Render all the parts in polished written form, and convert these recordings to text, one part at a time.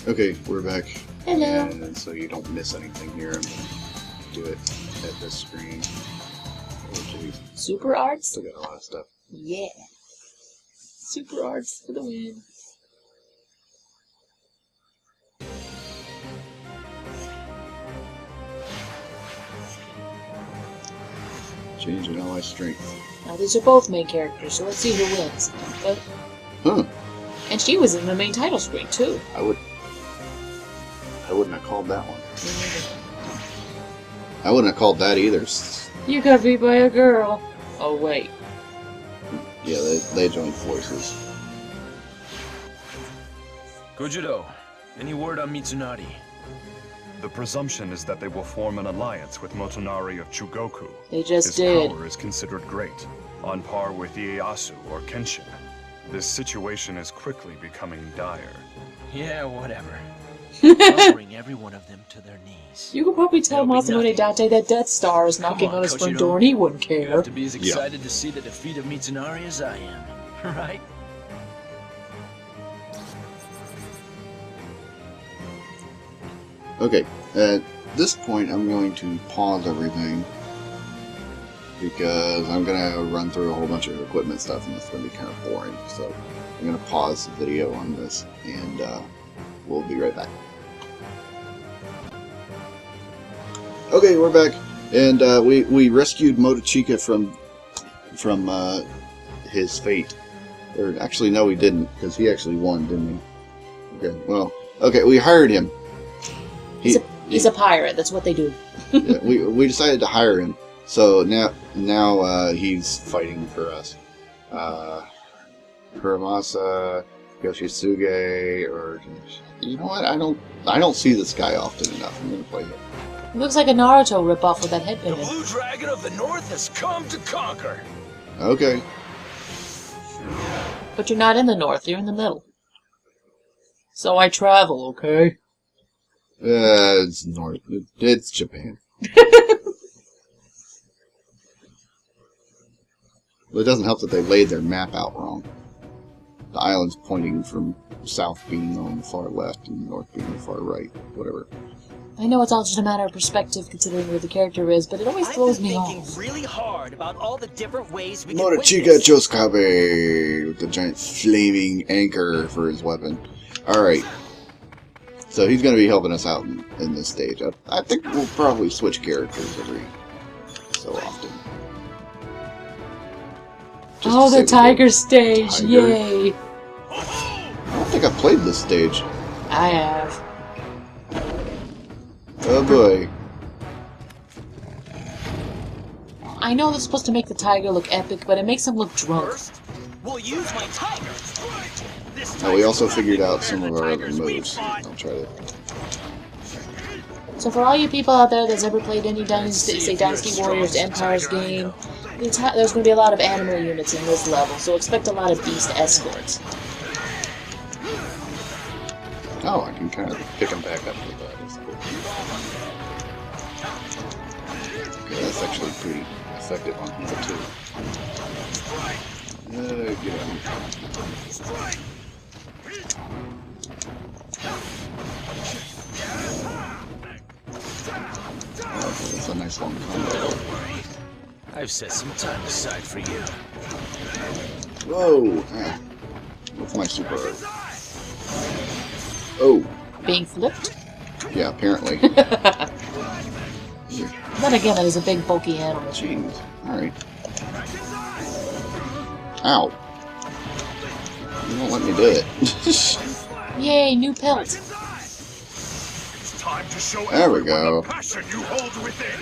Okay, we're back. Hello. And so you don't miss anything here, I'm gonna do it at this screen. Oh, jeez. Super arts? Still got a lot of stuff. Yeah. Super arts for the win. Changing all my strength. Now, these are both main characters, so let's see who wins. But, Huh. and she was in the main title screen, too. I wouldn't have called that one. I wouldn't have called that either. You got beat by a girl. Oh, wait. Yeah, they joined forces. Kojiro, any word on Mitsunari? The presumption is that they will form an alliance with Motonari of Chugoku. They just His did. power is considered great, on par with Ieyasu or Kenshin. This situation is quickly becoming dire. Yeah, whatever. I'll bring every one of them to their knees. You could probably tell It'll be Masamune nothing. Date that Death Star is knocking on his front Kojiro. door and he wouldn't You care. have to be as excited to see the defeat of Mitsunari as I am, right? Okay, at this point I'm going to pause everything because I'm going to run through a whole bunch of equipment stuff and it's going to be kind of boring. So I'm going to pause the video on this and we'll be right back. Okay, we're back, and we rescued Motochika from his fate. Or actually, no, we didn't, because he actually won, didn't he? Okay, well, okay, we hired him. He's a pirate, that's what they do. Yeah, we decided to hire him, so now he's fighting for us. Kuramasa, Yoshisuge, or you know what? I don't see this guy often enough. I'm gonna play him. He looks like a Naruto ripoff with that The headband. Blue Dragon of the North has come to conquer. Okay. But you're not in the north, you're in the middle. So I travel, okay? It's North. It's Japan. Well, it doesn't help that they laid their map out wrong. The island's pointing from south being on the far left and north being the far right. Whatever. I know it's all just a matter of perspective considering where the character is, but it always throws me I've off. been thinking really hard about all the different ways we can Motochika win this. Chosukabe with the giant flaming anchor for his weapon. Alright. So he's going to be helping us out in this stage. I think we'll probably switch characters every so often. Just Oh, to the say we tiger did. stage! Tiger. Yay! I don't think I've played this stage. I have. Oh boy. I know that's supposed to make the tiger look epic, but it makes him look drunk. First, we'll use my tiger. This Now we also tiger's figured out better some than of the our other tigers we've moves. fought. I'll try to... So for all you people out there that's ever played any Dynasty, say Dynasty Warriors Empires game, there's going to be a lot of animal units in this level, so expect a lot of beast escorts. Oh, I can kind of pick him back up with that. That's cool. Okay, that's actually pretty effective on him too. Get out. Oh, that's a nice long combo. I've set some time aside for you. Whoa! Ah. What's my super art? Oh, Being flipped? yeah, apparently. Then again, that is a big bulky animal. Jeez. Alright. Ow. You won't let me do it. Yay, new pelt. It's time to show There we everyone go. the passion you hold within.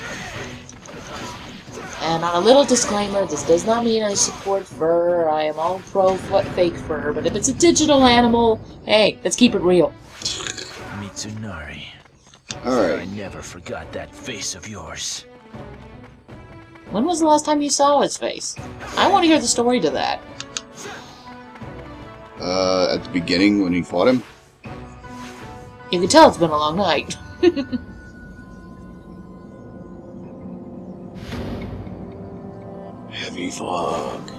And on a little disclaimer, this does not mean I support fur. I am all pro fake fur, but if it's a digital animal, hey, let's keep it real. Mitsunari. I Alright. never forgot that face of yours. When was the last time you saw his face? I want to hear the story to that. At the beginning when he fought him? You can tell it's been a long night. Heavy fog.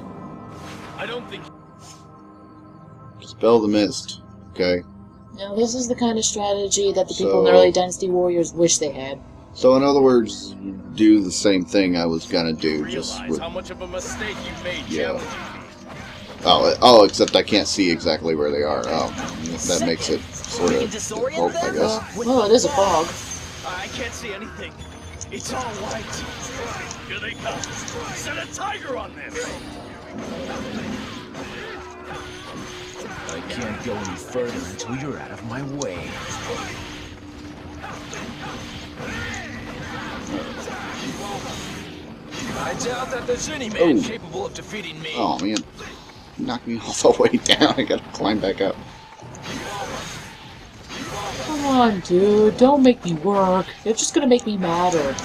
I don't think... Spell the mist. Okay. Now, this is the kind of strategy that the people in the So- early Dynasty Warriors wish they had. So in other words, do the same thing I was gonna do, just Realize with how much of a mistake you made Yeah. challenging me. oh, except I can't see exactly where they are. That makes it sort of difficult, I guess. Well, it is a fog. I can't see anything. It's all white. Here they come. Set a tiger on this. I can't go any further until you're out of my way. I doubt that there's any man Oh. capable of defeating me. Oh man, knock me all the way down. I gotta climb back up. Come on, dude. Don't make me work. You're just gonna make me madder.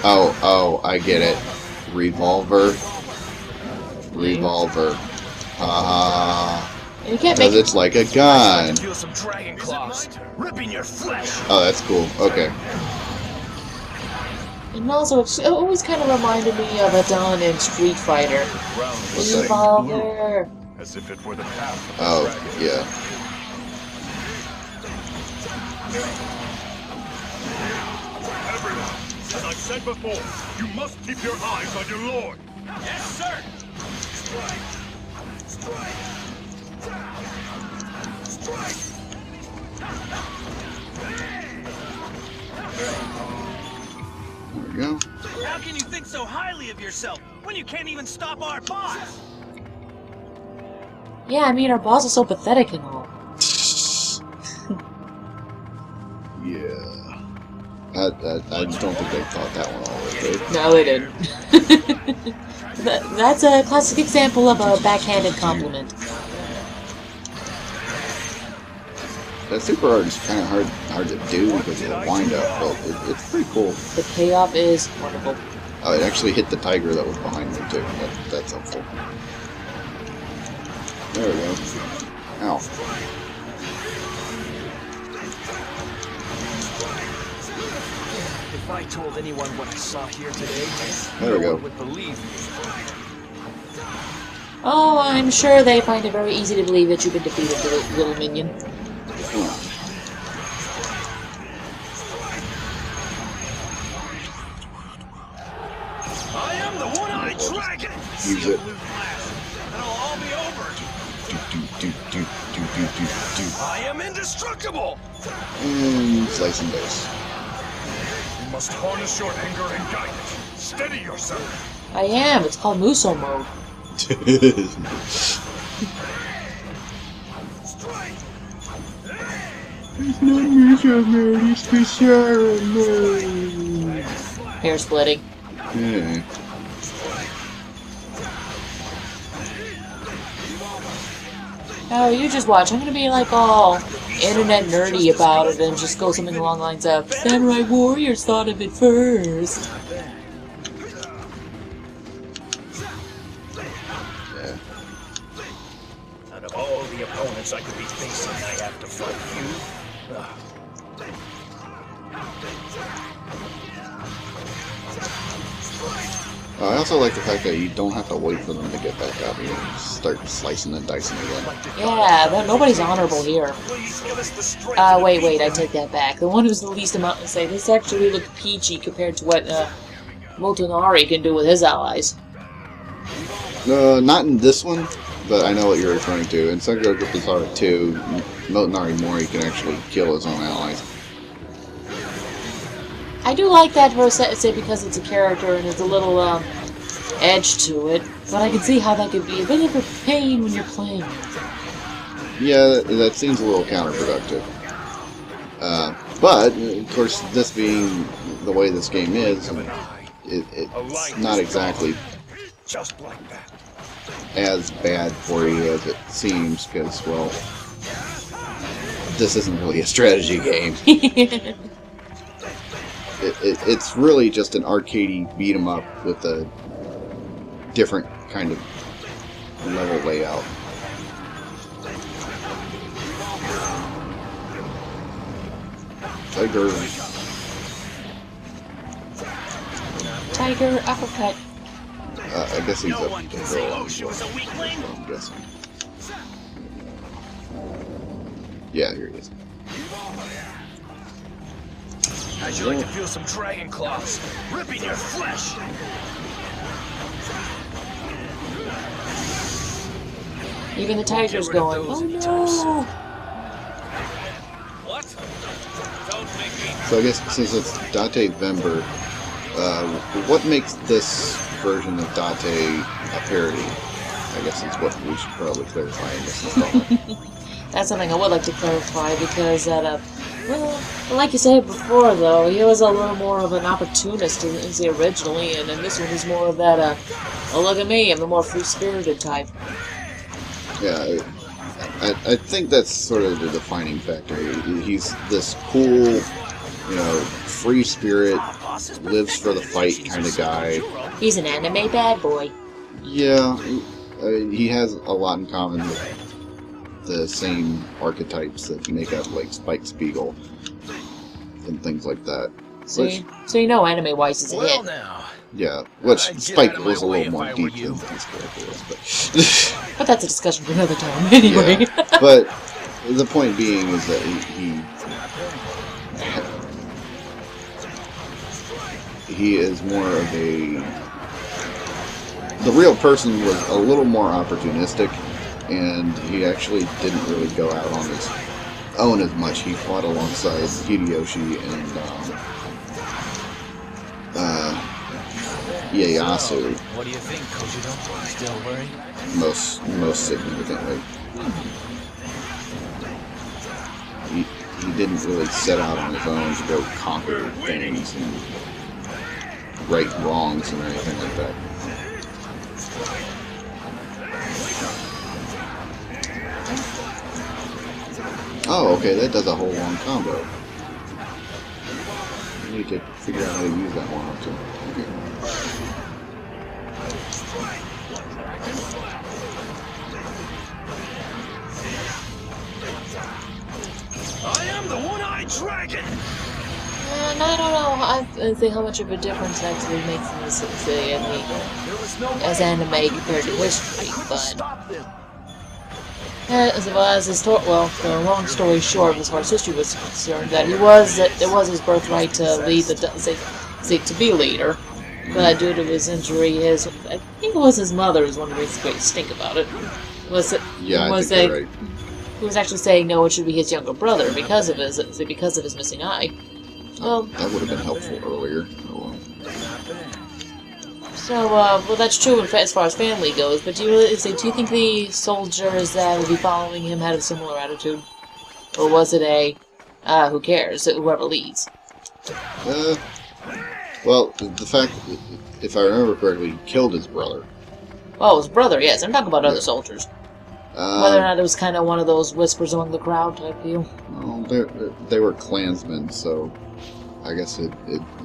Oh, I get it. Revolver. And you can't Because make it's like a gun. Feel some dragon claws ripping your flesh. Oh, that's cool. Okay. And also, it always kind of reminded me of a Don in Street Fighter. What's that? Revolver. As if it were the path of the Oh, dragon. yeah. Everyone, as I said before, you must keep your eyes on your lord. Yes, sir. There we go. How can you think so highly of yourself when you can't even stop our boss? Yeah, I mean, our boss is so pathetic and all. Yeah. I just don't think they thought that one all the way through. No, they didn't. That's a classic example of a backhanded compliment. That super art is kind of hard to do because of the wind up, but it's pretty cool. The payoff is wonderful. Oh, it actually hit the tiger that was behind me too. That's helpful. There we go. Ow. If I told anyone what I saw here today, There we no go. one would believe me. Oh, I'm sure they find it very easy to believe that you've been defeated, little minion. I am the one-eyed dragon. Use it. And it'll all be over. Do. I am indestructible. And slice and dice. You must harness your anger and guide it. Steady yourself. I am. It's called Muso mode. It's not Muso mode, it's Basara mode. Hair splitting. Yeah. Oh, you just watch. I'm gonna be like all internet nerdy about it and just go something along the lines of Samurai Warriors thought of it first. Yeah. Out of all the opponents I could be facing, I have to fight you. Ugh. I also like the fact that you don't have to wait for them to get back up. You just start slicing and dicing again. Yeah, nobody's honorable here. Please give us the strength. Wait, I take that back. The one who's the least amount to say, this actually looked peachy compared to what, Motonari can do with his allies. Not in this one, but I know what you're referring to. In Sengoku Basara 2, Motonari Mori can actually kill his own allies. I do like that for a say because it's a character and it's a little, edge to it, but I can see how that could be a bit of a pain when you're playing it. Yeah, that seems a little counterproductive. But, of course, this being the way this game is, it's not exactly Just like that. as bad for you as it seems, because, well, this isn't really a strategy game. It's really just an arcadey beat 'em up with a different kind of level layout. Tiger. Tiger uppercut. I guess he's No a one can say girl, Oshu is a weakling. I'm guessing. Yeah, here he is. How'd you like to feel some dragon claws ripping your flesh? Even the tiger's Get rid of going, those oh anytime no! What? Don't make me. So I guess since it's Date Vember, what makes this version of Date a parody? I guess is what we should probably clarify in this installment. That's something I would like to clarify because well, like you said before though, he was a little more of an opportunist originally, and in this one he's more of that, oh look at me, I'm the more free-spirited type. Yeah, I think that's sort of the defining factor. He's this cool, you know, free spirit, lives for the fight kind of guy. He's an anime bad boy. Yeah, he has a lot in common with the same archetypes that make up like Spike Spiegel and things like that. So, Which, so you know anime-wise is a Well hit. now, yeah, which I'd get Spike out of my was a way little if more I were deep you. than his character is, but... But that's a discussion for another time, anyway. Yeah, but the point being is that he is more of a... The real person was a little more opportunistic, and he actually didn't really go out on his own as much. He fought alongside Hideyoshi and Ieyasu what do you think, Kojiro? Still worried? most significantly. He didn't really set out on his own to go conquer things and right wrongs and anything like that. Oh, okay, that does a whole long combo. I need to figure out how to use that one or two. Okay. I am the one-eyed dragon! And I don't know. I think how much of a difference actually makes in this as anime compared to history, but the long story short, as far as history was concerned, that it was his birthright to lead to be a leader, but due to his injury, I think it was his mother who's one of the reasons why you stink about it. Yeah, I think you're right. He was actually saying no, it should be his younger brother because of his missing eye. Well, that would have been helpful earlier. Oh, well. well, that's true as far as family goes, but do you think the soldiers that would be following him had a similar attitude? Or was it who cares, whoever leads? Well, the fact, if I remember correctly, he killed his brother. Oh, his brother, yes. I'm talking about other soldiers. Whether or not it was kind of one of those whispers among the crowd type deal. Well, they were Klansmen, so I guess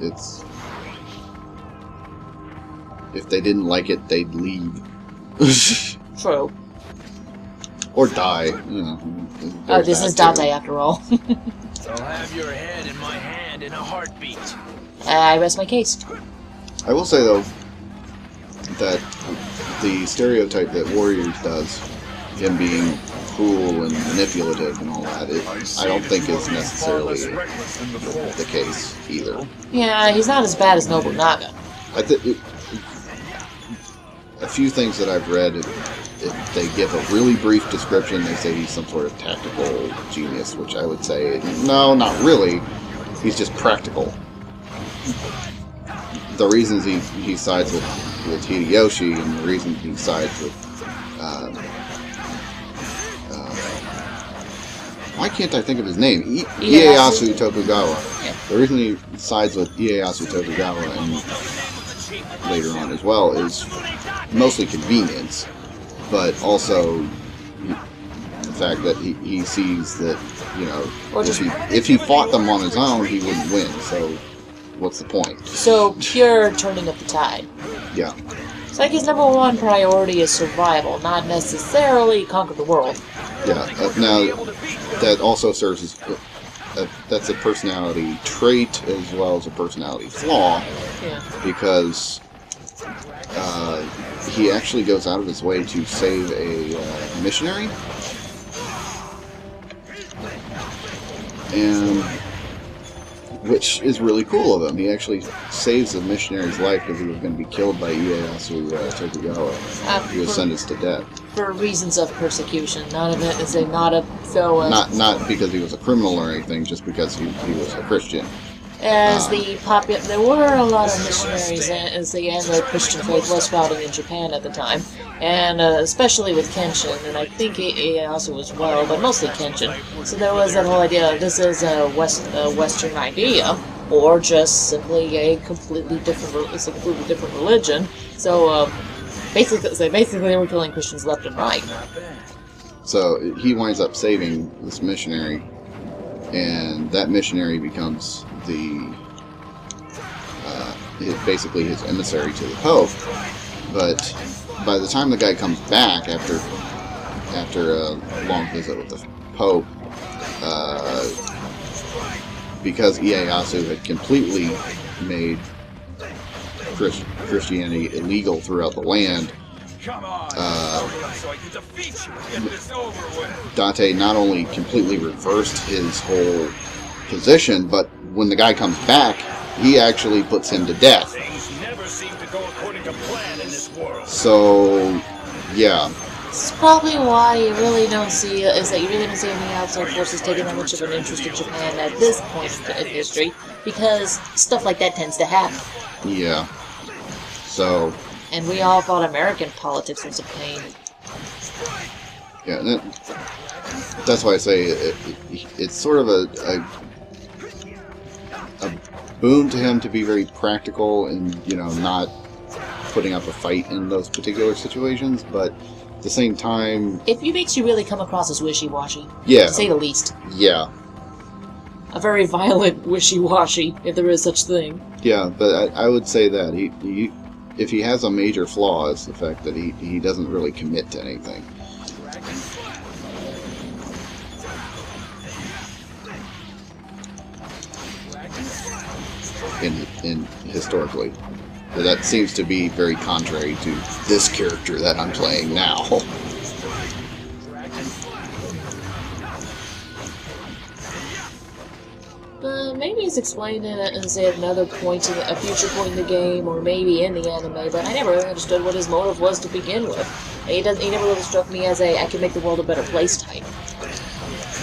it's... If they didn't like it, they'd leave. True. Or die, you know. This is Date after all. I'll have your head in my hand in a heartbeat. I rest my case. I will say, though, that the stereotype that Warriors does, him being cruel and manipulative and all that, I don't think is necessarily the case either. Yeah, he's not as bad as Nobunaga. A few things that I've read, they give a really brief description. They say he's some sort of tactical genius, which I would say, no, not really. He's just practical. The reasons he sides with Hideyoshi and the reason he sides with... why can't I think of his name? Ieyasu Tokugawa. Yeah. The reason he sides with Ieyasu Tokugawa and later on as well is mostly convenience, but also the fact that he sees that, you know, if he fought them on his own, he wouldn't win, so what's the point? So, pure turning of the tide. Yeah. It's like his number one priority is survival, not necessarily conquer the world. Yeah, now that also serves as that's a personality trait as well as a personality flaw, because he actually goes out of his way to save a missionary. and which is really cool of him. He actually saves the missionary's life because he was going to be killed by Ieyasu Tokugawa. He was sentenced to death. For reasons of persecution. None of it is not a fellow. Not because he was a criminal or anything, just because he was a Christian. As there were a lot of missionaries, and the Christian faith was founded in Japan at the time, and especially with Kenshin, and I think Ieyasu as well, but mostly Kenshin. So there was that whole idea of this is a Western idea, or just simply a completely different religion. So basically, they were killing Christians left and right. So he winds up saving this missionary, and that missionary becomes basically his emissary to the Pope. But by the time the guy comes back after a long visit with the Pope, because Ieyasu had completely made Christianity illegal throughout the land, Dante not only completely reversed his whole position, but when the guy comes back, he actually puts him to death. Things never seem to go according to plan in this world. So, yeah. This is probably why you really don't see any outside forces taking that much of an interest in Japan at this point in history, because stuff like that tends to happen. Yeah. So. And we all thought American politics was a pain. Yeah, that's why I say it's sort of a boon to him to be very practical and, not putting up a fight in those particular situations, but at the same time... It makes you really come across as wishy-washy. Yeah. To say the least. Yeah. A very violent wishy-washy, if there is such thing. Yeah, but I would say that if he has a major flaw, it's the fact that he doesn't really commit to anything. In historically. But that seems to be very contrary to this character that I'm playing now. Maybe it's explained at another point, a future point in the game, or maybe in the anime, but I never really understood what his motive was to begin with. He never really struck me as I can make the world a better place type.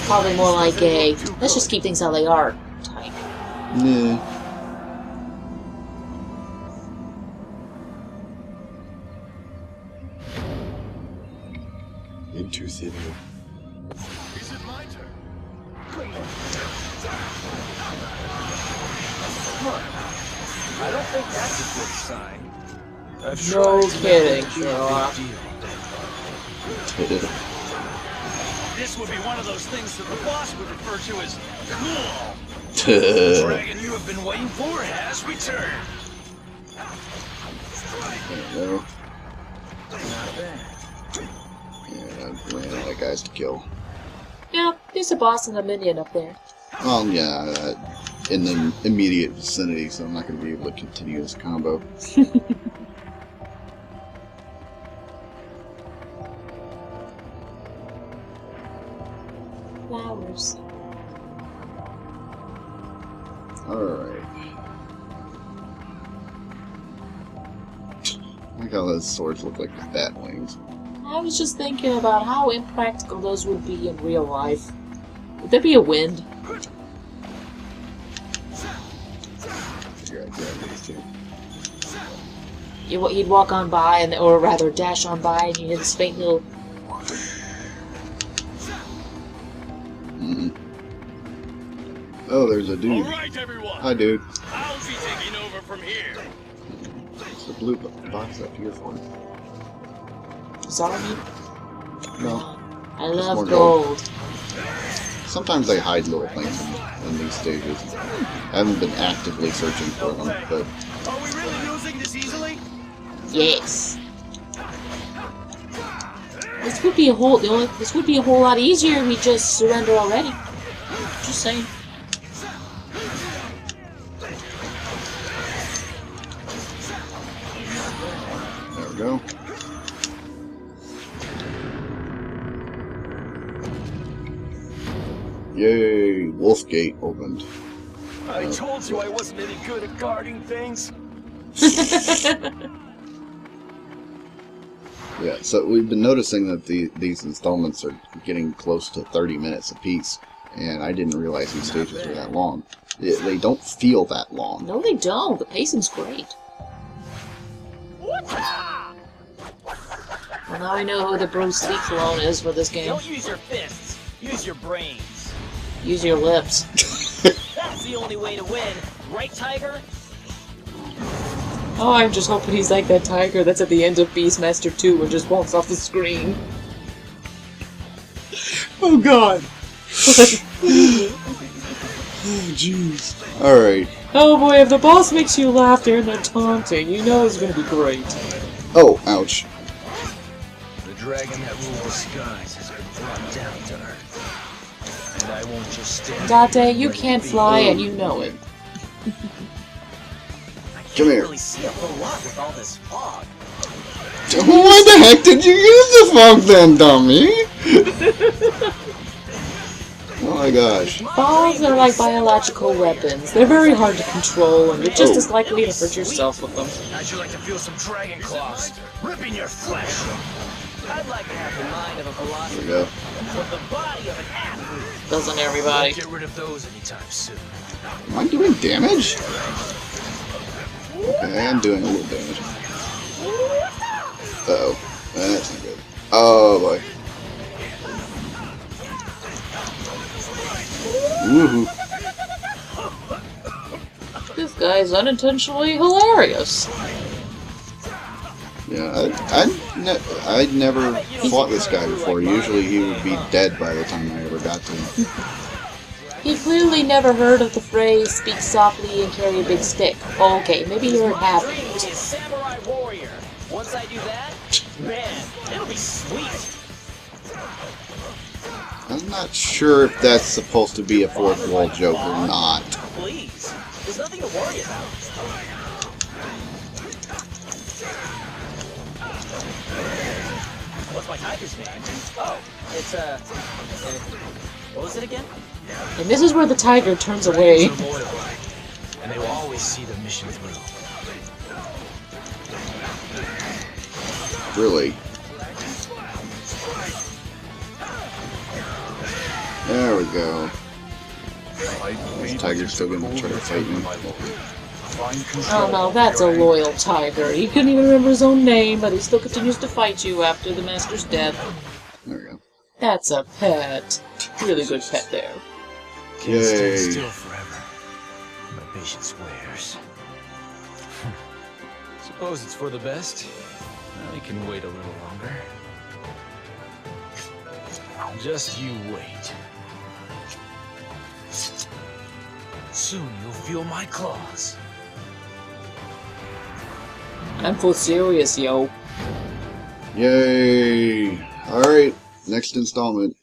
Probably more like a, let's just keep things how they are type. Nah. Into city. Is it my turn? I don't think that's a good sign. No kidding, Sherlock. This would be one of those things that the boss would refer to as cool. The dragon you have been waiting for has returned. No. Yeah, I ran out of guys to kill. Yeah, there's a boss and a minion up there. Well, yeah, in the immediate vicinity, so I'm not going to be able to continue this combo. Flowers. Alright. I like how those swords look like bat wings. I was just thinking about how impractical those would be in real life. Would there be a wind? He'd walk on by, or rather dash on by, and you hear this faint little... Oh, there's a dude. All right, everyone. Hi, dude. I'll be taking over from here. There's a blue box up here for me. Sorry? No. I love more gold. Sometimes they hide little things in these stages. I haven't been actively searching for them, but... Are we really losing this easily? Yes. This would be a whole lot easier if we just surrender already. Just saying. There we go. Yay! Wolf Gate opened. I told you I wasn't any good at guarding things. Yeah, so we've been noticing that these installments are getting close to 30 minutes apiece, and I didn't realize these stages were that long. They don't feel that long. No, they don't. The pacing's great. Well, now I know who the Bruce Lee clone is for this game. Don't use your fists. Use your brains. Use your lips. That's the only way to win. Right, Tiger? Oh, I'm just hoping he's like that tiger that's at the end of Beastmaster 2 and just walks off the screen. Oh god. Oh, jeez. Alright. Oh boy, if the boss makes you laugh during the taunting, you know it's gonna be great. Oh, ouch. The dragon that ruled the skies has been brought down to earth. And I won't just stand Date, you can't fly and you know it. Come here. Really see a whole lot with all this fog. Why the heck did you use the fog then, dummy? Oh my gosh. Fogs are like biological weapons. They're very hard to control, and you're just as likely to hurt yourself with them. How'd you like to feel some dragon claws ripping your flesh? I'd like to have the mind of a There we philosopher go. with the body of an athlete. Doesn't everybody? Get rid of those anytime soon. Am I doing damage? Okay, I'm doing a little damage. Uh-oh. That's not good. Oh boy. Woohoo. This guy's unintentionally hilarious. Yeah, I'd never fought this guy before. Usually he would be dead by the time I ever got to him. He clearly never heard of the phrase, speak softly and carry a big stick. Okay, maybe you heard half of Training it. is samurai warrior. Once I do that, man, it'll be sweet. I'm not sure if that's supposed to be a fourth wall joke or not. Please, there's nothing to worry about. What's my tiger's name? Oh, it's what was it again? And this is where the tiger turns away. Dragons are loyal, and they will always see the mission through. Really. There we go. This tiger's still gonna try to fight me. Oh no, that's a loyal tiger. He couldn't even remember his own name, but he still continues to fight you after the master's death. There we go. That's a pet. Really good pet there. Can't stand Yay. still forever. My patience wears. Suppose it's for the best. I can wait a little longer. Just you wait. Soon you'll feel my claws. I'm full serious, yo. Yay! Alright, next installment.